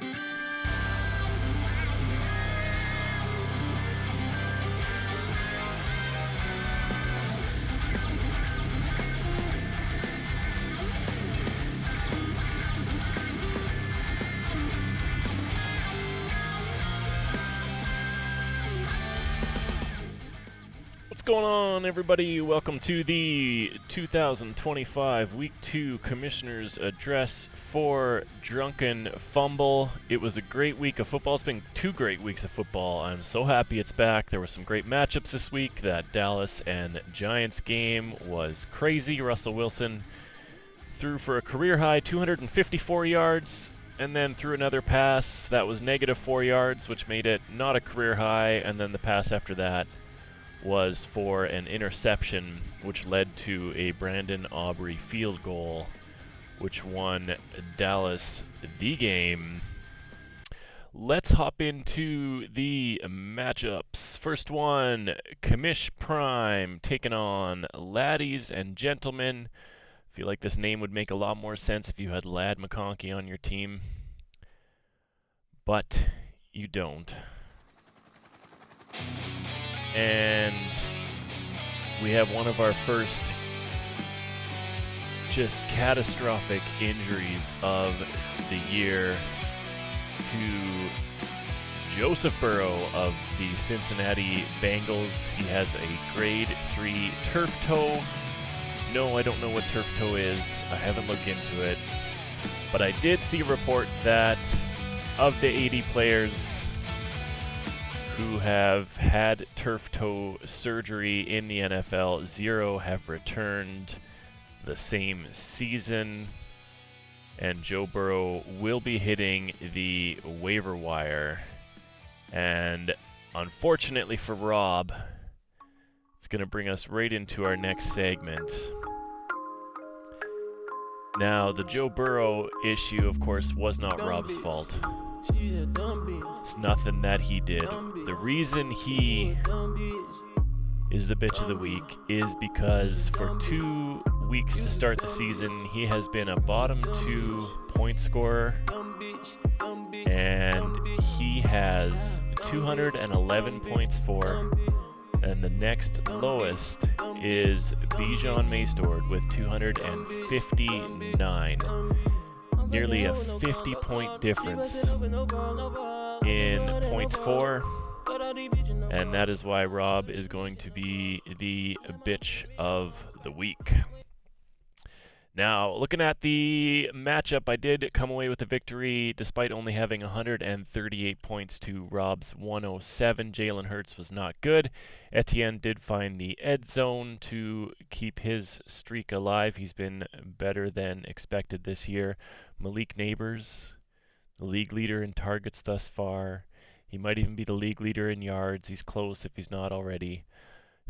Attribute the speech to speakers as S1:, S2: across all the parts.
S1: What's going on, everybody? Welcome to the 2025 Week 2 Commissioner's Address for Drunken Fumble. It was a great week of football. It's been 2 great weeks of football. I'm so happy it's back. There were some great matchups this week. That Dallas and Giants game was crazy. Russell Wilson threw for a career-high 254 yards and then threw another pass that was negative 4 yards, which made it not a career high, and then the pass after that was for an interception, which led to a Brandon Aubrey field goal, which won Dallas the game. Let's hop into the matchups. First one, Commish Prime taking on Laddies and Gentlemen. I feel like this name would make a lot more sense if you had Ladd McConkey on your team, but you don't. And we have one of our first just catastrophic injuries of the year to Joseph Burrow of the Cincinnati Bengals. He has a grade 3 turf toe. No, I don't know what turf toe is. I haven't looked into it. But I did see a report that of the 80 players who have had turf toe surgery in the NFL, 0 have returned the same season, and Joe Burrow will be hitting the waiver wire. And unfortunately for Rob, it's going to bring us right into our next segment. Now, the Joe Burrow issue, of course, was not Rob's fault. It's nothing that he did. The reason he is the bitch of the week is because for 2 weeks to start the season, he has been a bottom 2 point scorer, and he has 211 points for, and the next lowest is Bijan Maestord with 259. Nearly a 50-point difference in points for, and that is why Rob is going to be the bitch of the week. Now, looking at the matchup, I did come away with a victory despite only having 138 points to Rob's 107. Jalen Hurts was not good. Etienne did find the end zone to keep his streak alive. He's been better than expected this year. Malik Neighbors, the league leader in targets thus far. He might even be the league leader in yards. He's close if he's not already.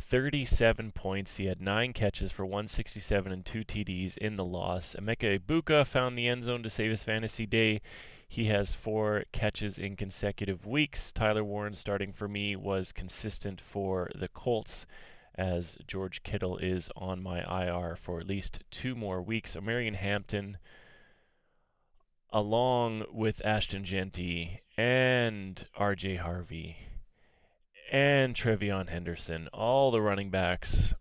S1: 37 points. He had 9 catches for 167 and 2 TDs in the loss. Emeka Egbuka found the end zone to save his fantasy day. He has 4 catches in consecutive weeks. Tyler Warren, starting for me, was consistent for the Colts, as George Kittle is on my IR for at least 2 more weeks. Omarion Hampton, along with Ashton Genty and RJ Harvey and Trevion Henderson, all the running backs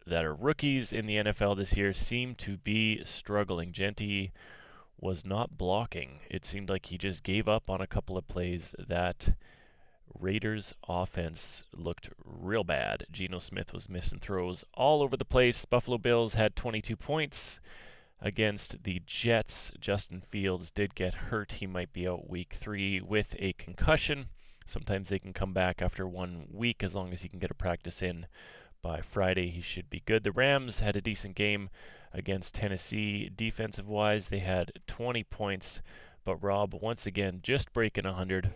S1: that are rookies in the NFL this year seem to be struggling. Genty was not blocking. It seemed like he just gave up on a couple of plays. That Raiders offense looked real bad. Geno Smith was missing throws all over the place. Buffalo Bills had 22 points against the Jets. Justin Fields did get hurt. He might be out week 3 with a concussion. Sometimes they can come back after 1 week. As long as he can get a practice in by Friday, he should be good. The Rams had a decent game against Tennessee. Defensive-wise, they had 20 points, but Rob, once again, just breaking 100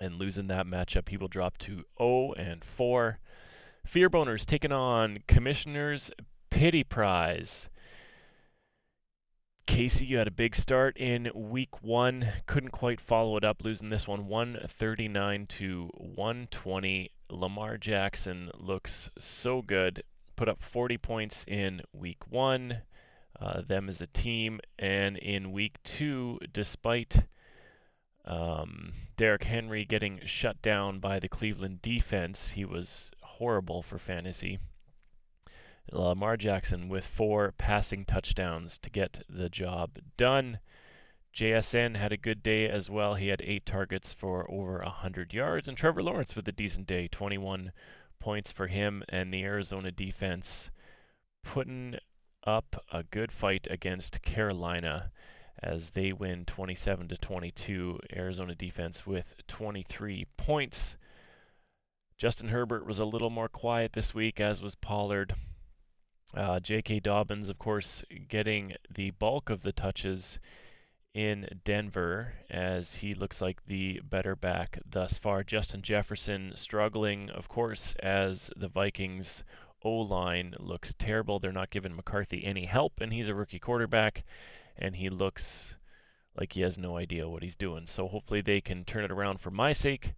S1: and losing that matchup. He will drop to 0-4. Fear Boners taking on Commissioner's Pity Prize. Casey, you had a big start in week 1. Couldn't quite follow it up, losing this one 139 to 120. Lamar Jackson looks so good. Put up 40 points in week 1. Them as a team. And in week 2, despite Derrick Henry getting shut down by the Cleveland defense. He was horrible for fantasy. Lamar Jackson with 4 passing touchdowns to get the job done. JSN had a good day as well. He had 8 targets for over 100 yards. And Trevor Lawrence with a decent day, 21 points for him. And the Arizona defense putting up a good fight against Carolina as they win 27-22. Arizona defense with 23 points. Justin Herbert was a little more quiet this week, as was Pollard. J.K. Dobbins, of course, getting the bulk of the touches in Denver, as he looks like the better back thus far. Justin Jefferson struggling, of course, as the Vikings O-line looks terrible. They're not giving McCarthy any help, and he's a rookie quarterback, and he looks like he has no idea what he's doing. So hopefully they can turn it around for my sake,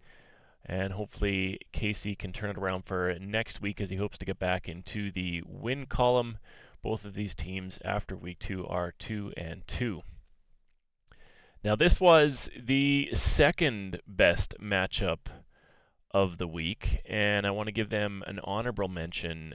S1: and hopefully Casey can turn it around for next week, as he hopes to get back into the win column. Both of these teams after week 2 are 2-2. Now, this was the second best matchup of the week, and I want to give them an honorable mention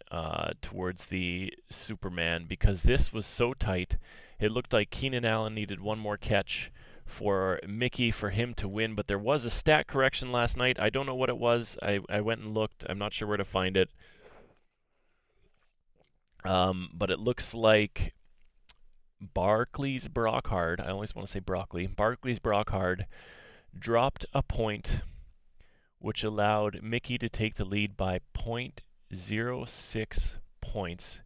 S1: towards the Superman, because this was so tight. It looked like Keenan Allen needed one more catch for Mickey for him to win, but there was a stat correction last night. I don't know what it was. I went and looked. I'm not sure where to find it. But it looks like Barclays Brockhard, I always want to say broccoli, Barclays Brockhard dropped a point which allowed Mickey to take the lead by 0.06 points.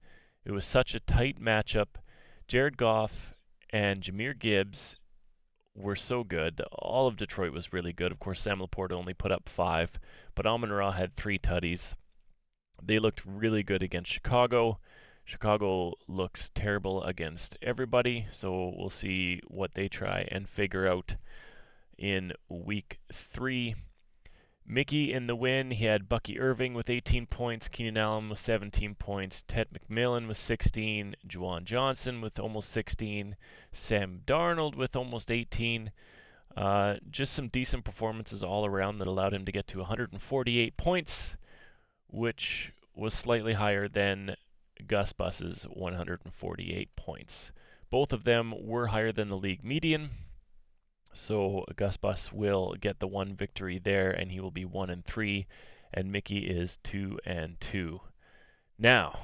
S1: It was such a tight matchup. Jared Goff and Jahmyr Gibbs were so good. All of Detroit was really good. Of course, Sam Laporta only put up 5, but Amon-Ra had 3 tutties. They looked really good against Chicago. Chicago looks terrible against everybody, so we'll see what they try and figure out in week 3. Mickey in the win, he had Bucky Irving with 18 points, Keenan Allen with 17 points, Ted McMillan with 16, Juwan Johnson with almost 16, Sam Darnold with almost 18. Just some decent performances all around that allowed him to get to 148 points, which was slightly higher than Gus Bus's 148 points. Both of them were higher than the league median, so Gus Bus will get the one victory there, and he will be 1-3, and Mickey is 2-2. Now,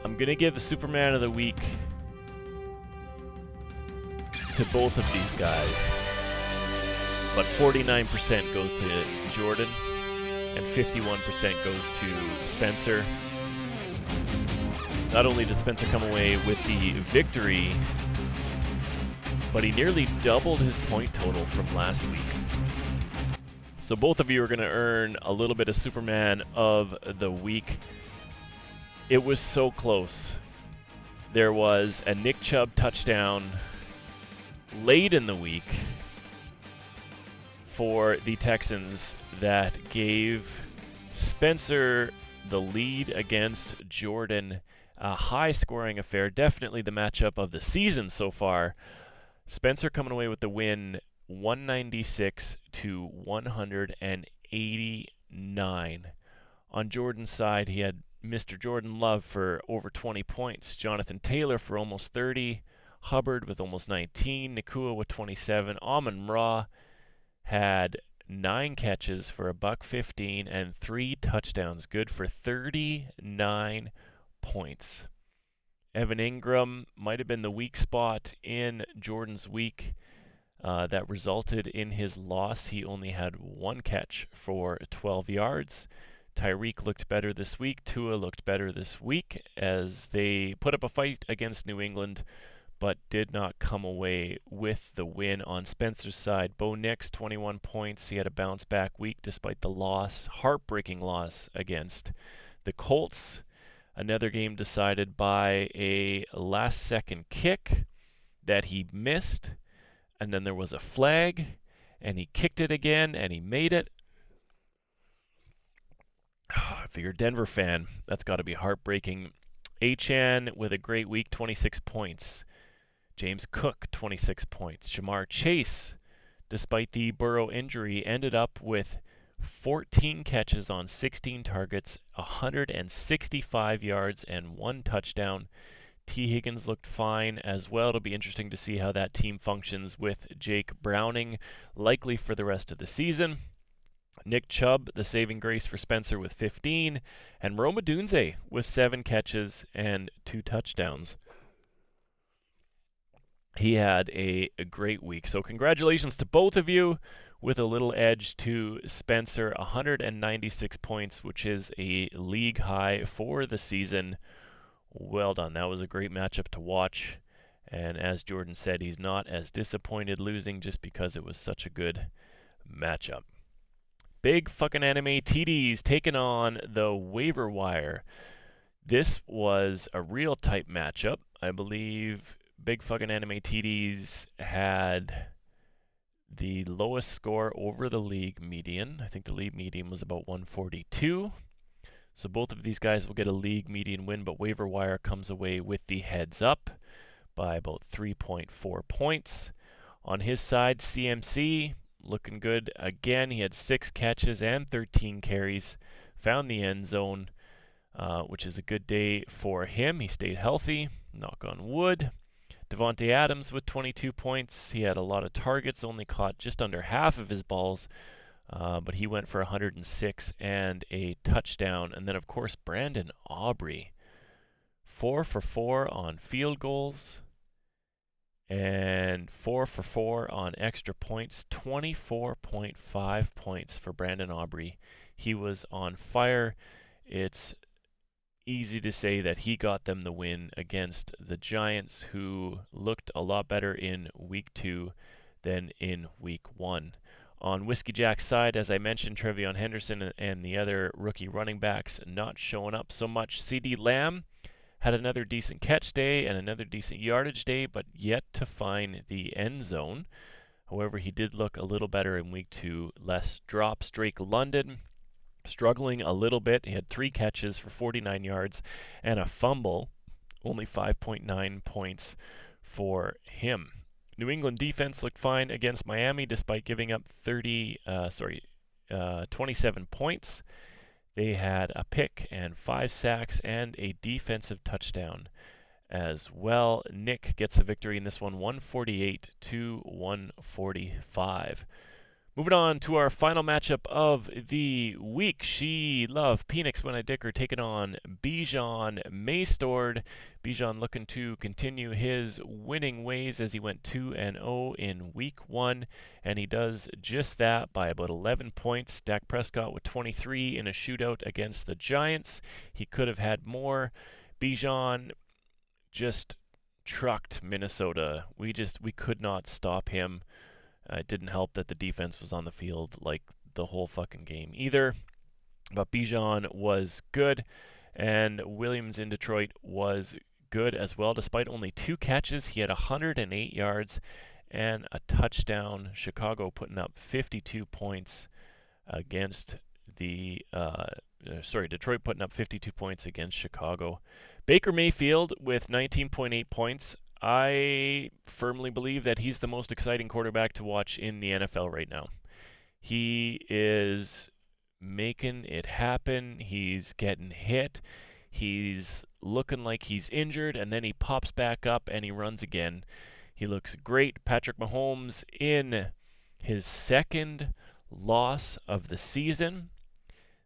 S1: I'm going to give the Superman of the Week to both of these guys, but 49% goes to Jordan and 51% goes to Spencer. Not only did Spencer come away with the victory, but he nearly doubled his point total from last week. So both of you are going to earn a little bit of Superman of the Week. It was so close. There was a Nick Chubb touchdown late in the week for the Texans that gave Spencer the lead against Jordan. A high-scoring affair, definitely the matchup of the season so far. Spencer coming away with the win, 196 to 189. On Jordan's side, he had Mr. Jordan Love for over 20 points, Jonathan Taylor for almost 30, Hubbard with almost 19, Nakua with 27. Amon-Ra had 9 catches for $115 and 3 touchdowns, good for 39 points. Evan Ingram might have been the weak spot in Jordan's week that resulted in his loss. He only had 1 catch for 12 yards. Tyreek looked better this week. Tua looked better this week as they put up a fight against New England, but did not come away with the win. On Spencer's side, Bo Nix, 21 points. He had a bounce-back week despite the loss, heartbreaking loss against the Colts. Another game decided by a last-second kick that he missed, and then there was a flag, and he kicked it again, and he made it. If you're a Denver fan, that's got to be heartbreaking. Achan with a great week, 26 points. James Cook, 26 points. Jamar Chase, despite the Burrow injury, ended up with 14 catches on 16 targets, 165 yards, and 1 touchdown. T. Higgins looked fine as well. It'll be interesting to see how that team functions with Jake Browning, likely for the rest of the season. Nick Chubb, the saving grace for Spencer, with 15, and Rome Odunze with 7 catches and 2 touchdowns. He had a great week. So congratulations to both of you, with a little edge to Spencer, 196 points, which is a league high for the season. Well done. That was a great matchup to watch. And as Jordan said, he's not as disappointed losing just because it was such a good matchup. Big fucking anime TDs taking on the waiver wire. This was a real tight matchup. I believe Big fucking anime TDs had the lowest score over the league median. I think the league median was about 142. So both of these guys will get a league median win, but waiver wire comes away with the heads up by about 3.4 points. On his side, CMC looking good again. He had 6 catches and 13 carries, found the end zone, which is a good day for him. He stayed healthy, knock on wood. Devontae Adams with 22 points. He had a lot of targets, only caught just under half of his balls, but he went for 106 and a touchdown. And then, of course, Brandon Aubrey, 4 for 4 on field goals and 4 for 4 on extra points. 24.5 points for Brandon Aubrey. He was on fire. It's easy to say that he got them the win against the Giants, who looked a lot better in week 2 than in week 1. On Whiskey Jack's side, as I mentioned, Trevion Henderson and the other rookie running backs not showing up so much. CeeDee Lamb had another decent catch day and another decent yardage day, but yet to find the end zone. However, he did look a little better in week 2, less drops. Drake London struggling a little bit. He had 3 catches for 49 yards and a fumble, only 5.9 points for him. New England defense looked fine against Miami despite giving up 27 points. They had a pick and 5 sacks and a defensive touchdown as well. Nick gets the victory in this one, 148 to 145. Moving on to our final matchup of the week. She Love Penix When I Dicker taking on Bijan Maystord. Bijan looking to continue his winning ways as he went 2-0 in week 1, and he does just that by about 11 points. Dak Prescott with 23 in a shootout against the Giants. He could have had more. Bijan just trucked Minnesota. We could not stop him. It didn't help that the defense was on the field like the whole fucking game either. But Bijan was good, and Williams in Detroit was good as well. Despite only 2 catches, he had 108 yards and a touchdown. Chicago putting up 52 points against Detroit putting up 52 points against Chicago. Baker Mayfield with 19.8 points. I firmly believe that he's the most exciting quarterback to watch in the NFL right now. He is making it happen. He's getting hit. He's looking like he's injured, and then he pops back up and he runs again. He looks great. Patrick Mahomes in his 2nd loss of the season.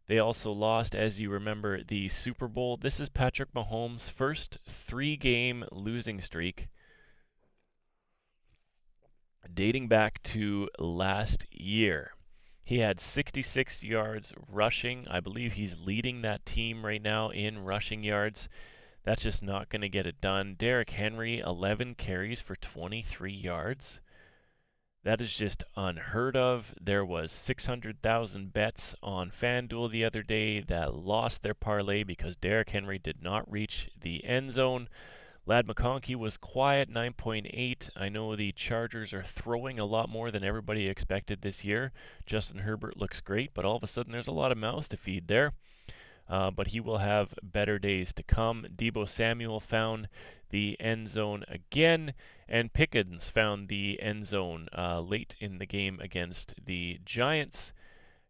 S1: They also lost, as you remember, the Super Bowl. This is Patrick Mahomes' first 3-game losing streak, dating back to last year. He had 66 yards rushing. I believe he's leading that team right now in rushing yards. That's just not going to get it done. Derrick Henry, 11 carries for 23 yards. That is just unheard of. There was 600,000 bets on FanDuel the other day that lost their parlay because Derrick Henry did not reach the end zone. Ladd McConkey was quiet, 9.8. I know the Chargers are throwing a lot more than everybody expected this year. Justin Herbert looks great, but all of a sudden there's a lot of mouths to feed there. but he will have better days to come. Deebo Samuel found the end zone again, and Pickens found the end zone late in the game against the Giants,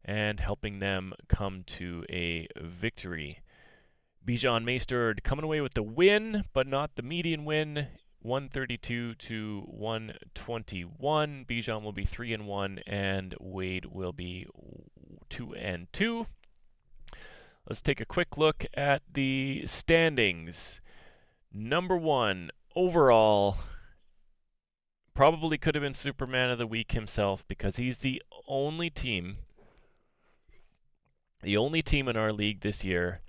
S1: and helping them come to a victory. Bijan Maesterd coming away with the win, but not the median win. 132 to 121. Bijan will be 3-1, and Wade will be 2-2. Let's take a quick look at the standings. Number 1 overall, probably could have been Superman of the Week himself, because he's the only team in our league this year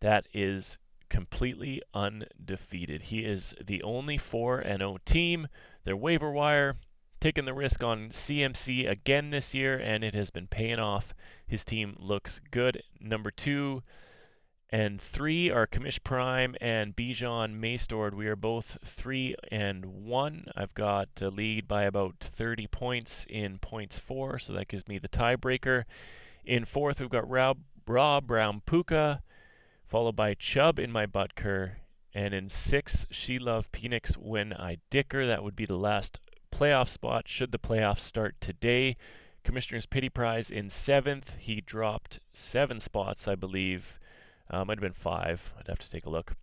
S1: that is completely undefeated. He is the only 4-0 team. Their waiver wire, taking the risk on CMC again this year, and it has been paying off. His team looks good. Number 2 and 3 are Commish Prime and Bijan Maestord. We are both 3-1. I've got a lead by about 30 points in points 4, so that gives me the tiebreaker. In 4th, we've got Rob Brown Puka, followed by Chubb in my Butker, and in 6th, She Love Penix when I dicker. That would be the last playoff spot should the playoffs start today. Commissioner's Pity Prize in 7th. He dropped 7 spots, I believe. Might have been 5. I'd have to take a look.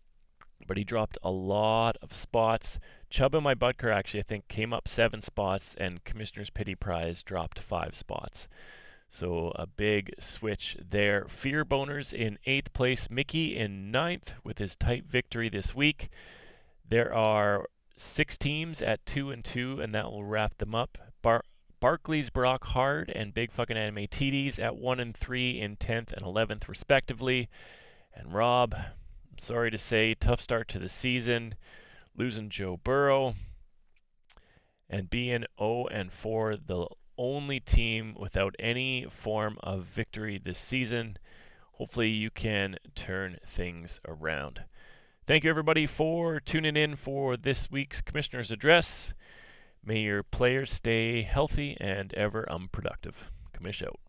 S1: But he dropped a lot of spots. Chubb in my Butker actually, I think, came up 7 spots, and Commissioner's Pity Prize dropped 5 spots. So a big switch there. Fear Boners in 8th place. Mickey in 9th with his tight victory this week. There are 6 teams at 2-2, and that will wrap them up. Barclays, Brock Hard, and Big Fucking Anime TDs at 1-3 in 10th and 11th respectively. And Rob, I'm sorry to say, tough start to the season, losing Joe Burrow and being 0-4, the only team without any form of victory this season. Hopefully you can turn things around. Thank you everybody for tuning in for this week's Commissioner's Address. May your players stay healthy and ever unproductive. Commish out.